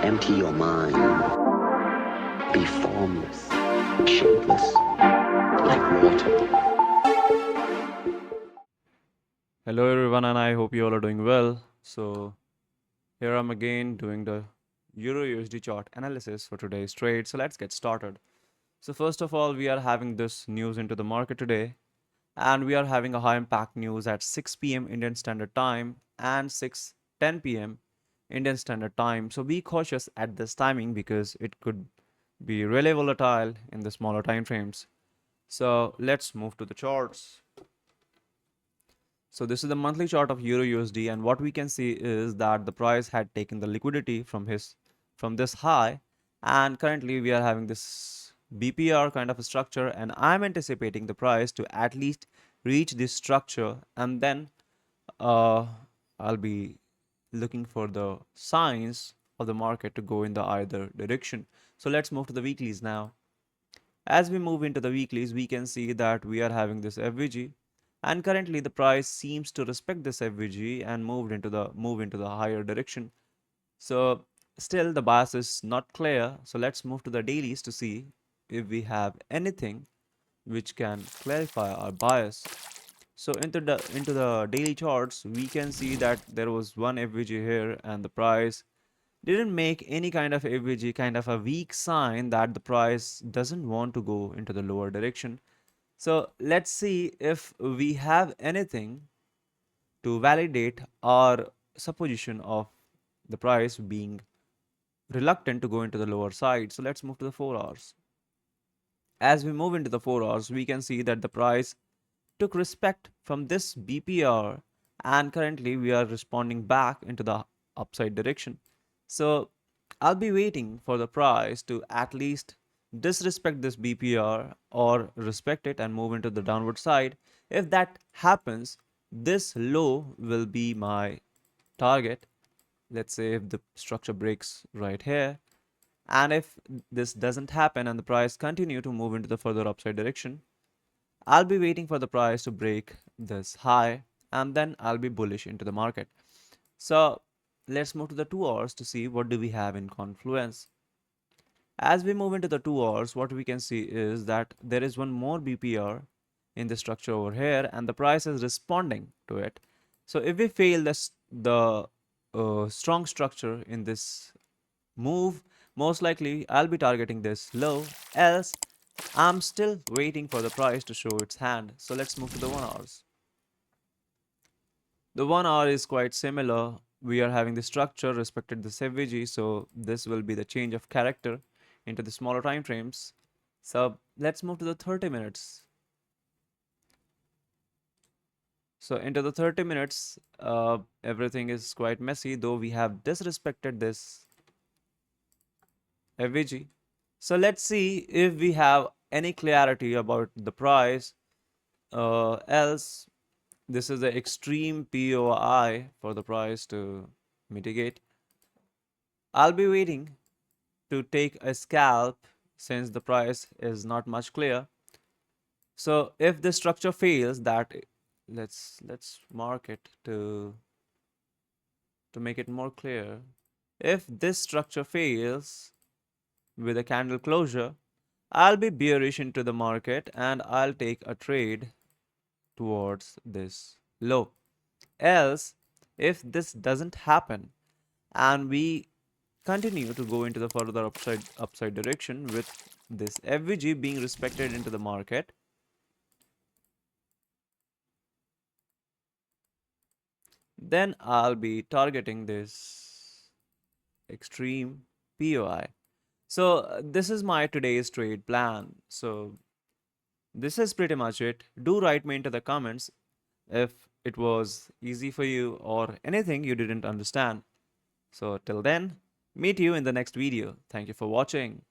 Empty your mind. Be formless, shapeless, like water. Hello everyone, and I hope you all are doing well. So here I'm again doing the Euro USD chart analysis for today's trade. So let's get started. So first of all, we are having this news into the market today, and we are having a high impact news at 6 p.m. Indian Standard Time and 6:10 p.m. Indian Standard Time. So be cautious at this timing because it could be really volatile in the smaller time frames. So let's move to the charts. So this is the monthly chart of Euro USD, and what we can see is that the price had taken the liquidity from this high, and currently we are having this BPR kind of a structure, and I'm anticipating the price to at least reach this structure, and then I'll be looking for the signs of the market to go in the either direction. So let's move to the weeklies now. As we move into the weeklies, we can see that we are having this FVG, and currently the price seems to respect this FVG and move into the higher direction. So still the bias is not clear. So let's move to the dailies to see if we have anything which can clarify our bias. So into the daily charts, we can see that there was one FVG here, and the price didn't make any kind of AVG, kind of a weak sign that the price doesn't want to go into the lower direction. So let's see if we have anything to validate our supposition of the price being reluctant to go into the lower side. So let's move to the 4 hours. As we move into the 4 hours, we can see that the price took respect from this BPR, and currently we are responding back into the upside direction. So I'll be waiting for the price to at least disrespect this BPR or respect it and move into the downward side. If that happens, this low will be my target. Let's say if the structure breaks right here, and if this doesn't happen and the price continue to move into the further upside direction, I'll be waiting for the price to break this high, and then I'll be bullish into the market. So let's move to the 2 hours to see what do we have in confluence. As we move into the 2 hours, what we can see is that there is one more BPR in the structure over here, and the price is responding to it. So if we fail the strong structure in this move, most likely I'll be targeting this low, else I'm still waiting for the price to show its hand. So let's move to the 1 hours. The 1 hour is quite similar. We are having the structure respected the CVG, so this will be the change of character into the smaller time frames. So let's move to the 30 minutes. So into the 30 minutes, everything is quite messy, though we have disrespected this FVG. So let's see if we have any clarity about the price. Else, this is the extreme POI for the price to mitigate. I'll be waiting to take a scalp since the price is not much clear. So if the structure fails, that let's mark it to make it more clear. If this structure fails with a candle closure, I'll be bearish into the market and I'll take a trade towards this low. Else, if this doesn't happen and we continue to go into the further upside direction with this FVG being respected into the market, then I'll be targeting this extreme POI. So this is my today's trade plan. So this is pretty much it. Do write me into the comments if it was easy for you or anything you didn't understand. So till then, meet you in the next video. Thank you for watching.